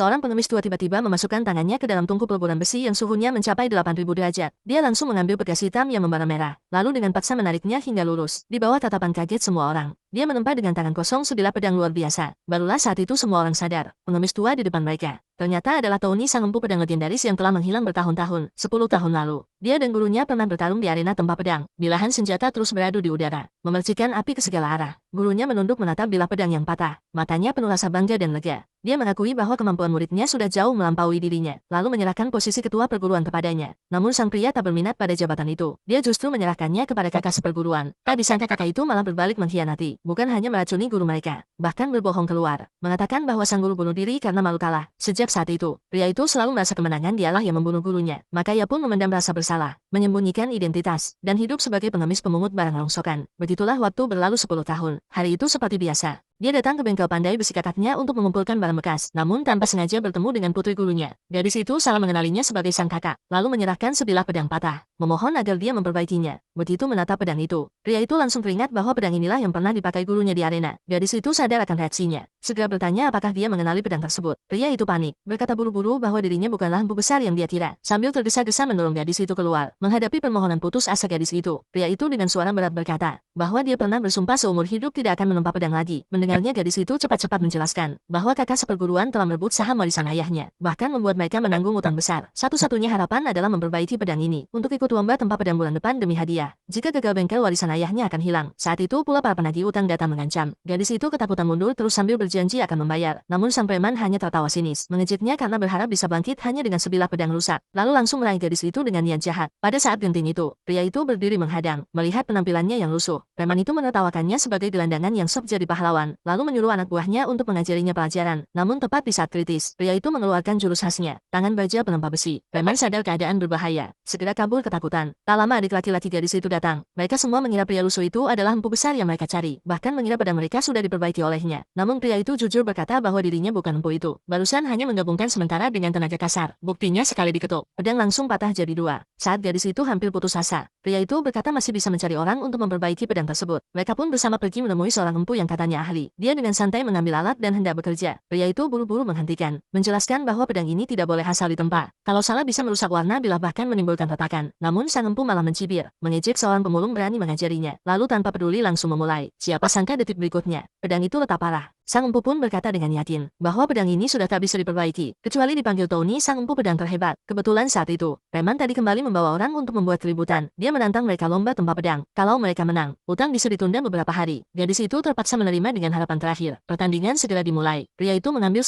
Seorang pengemis tua tiba-tiba memasukkan tangannya ke dalam tungku peleburan besi yang suhunya mencapai 8.000 derajat. Dia langsung mengambil bekas hitam yang membara merah, lalu dengan paksa menariknya hingga lurus. Di bawah tatapan kaget semua orang, dia menempa dengan tangan kosong sebilah pedang luar biasa. Barulah saat itu semua orang sadar, pengemis tua di depan mereka ternyata adalah Tony, sang empu pedang legendaris yang telah menghilang bertahun-tahun, 10 tahun lalu. Dia dan gurunya pernah bertarung di arena tempat pedang. Bilahan senjata terus beradu di udara, memercikan api ke segala arah. Gurunya menunduk menatap bilah pedang yang patah. Matanya penuh rasa bangga dan lega. Dia mengakui bahwa kemampuan muridnya sudah jauh melampaui dirinya, lalu menyerahkan posisi ketua perguruan kepadanya. Namun sang pria tak berminat pada jabatan itu. Dia justru menyerahkannya kepada kakak seperguruan. Tak disangka kakak itu malah berbalik mengkhianati. Bukan hanya meracuni guru mereka, bahkan berbohong keluar, mengatakan bahwa sang guru bunuh diri karena malu kalah. Sejak saat itu, pria itu selalu merasa kemenangan dialah yang membunuh gurunya. Maka ia pun memendam rasa bersalah, menyembunyikan identitas, dan hidup sebagai pengemis pemungut barang rongsokan. Begitulah waktu berlalu 10 tahun. Hari itu seperti biasa. Dia datang ke bengkel pandai besi kakaknya untuk mengumpulkan barang bekas, namun tanpa sengaja bertemu dengan putri gurunya. Gadis itu salah mengenalinya sebagai sang kakak, lalu menyerahkan sebilah pedang patah, memohon agar dia memperbaikinya. Begitu menatap pedang itu, pria itu langsung teringat bahwa pedang inilah yang pernah dipakai gurunya di arena. Gadis itu sadar akan reaksinya, segera bertanya apakah dia mengenali pedang tersebut. Pria itu panik, berkata buru-buru bahwa dirinya bukanlah empu besar yang dia kira, sambil tergesa-gesa mendorong gadis itu keluar. Menghadapi permohonan putus asa gadis itu, pria itu dengan suara berat berkata bahwa dia pernah bersumpah seumur hidup tidak akan menumpa pedang lagi. Mendengarnya, gadis itu cepat-cepat menjelaskan bahwa kakak seperguruan telah merebut saham warisan ayahnya, bahkan membuat mereka menanggung utang besar. Satu-satunya harapan adalah memperbaiki pedang ini untuk ikut lomba tempat pedang bulan depan demi hadiah. Jika gagal, bengkel warisan ayahnya akan hilang. Saat itu pula para penagih utang datang mengancam. Gadis itu ketakutan mundur terus sambil berjanji akan membayar. Namun sang preman hanya tertawa sinis, mengejeknya karena berharap bisa bangkit hanya dengan sebilah pedang rusak, lalu langsung meraih gadis itu dengan niat jahat. Pada saat genting itu, pria itu berdiri menghadang, melihat penampilannya yang lusuh. Preman itu menertawakannya sebagai gelandangan yang sok jadi pahlawan, lalu menyuruh anak buahnya untuk mengajarinya pelajaran. Namun tepat di saat kritis, pria itu mengeluarkan jurus khasnya, tangan baja penempa besi. Preman sadar keadaan berbahaya, segera kabur ketakutan. Tak lama adik laki-laki gadis itu datang. Mereka semua mengira pria lusuh itu adalah empu besar yang mereka cari, bahkan mengira pedang mereka sudah diperbaiki olehnya. Namun pria itu jujur berkata bahwa dirinya bukan empu itu, barusan hanya menggabungkan sementara dengan tenaga kasar. Buktinya sekali diketuk, pedang langsung patah jadi dua. Saat gadis itu hampir putus asa, pria itu berkata masih bisa mencari orang untuk memperbaiki pedang tersebut. Mereka pun bersama pergi menemui seorang empu yang katanya ahli. Dia dengan santai mengambil alat dan hendak bekerja. Pria itu buru-buru menghentikan, menjelaskan bahwa pedang ini tidak boleh asal ditempa. Kalau salah bisa merusak warna bilah bahkan menimbulkan retakan. Namun sang empu malah mencibir, mengejek seorang pemulung berani mengajarinya. Lalu tanpa peduli langsung memulai. Siapa sangka detik berikutnya, pedang itu retak parah. Sang empu pun berkata dengan yakin bahwa pedang ini sudah tak bisa diperbaiki, kecuali dipanggil Tony, sang empu pedang terhebat. Kebetulan saat itu, preman tadi kembali membawa orang untuk membuat keributan. Dia menantang mereka lomba tempat pedang. Kalau mereka menang, utang bisa ditunda beberapa hari. Gadis itu terpaksa menerima dengan harapan terakhir. Pertandingan segera dimulai. Pria itu mengambil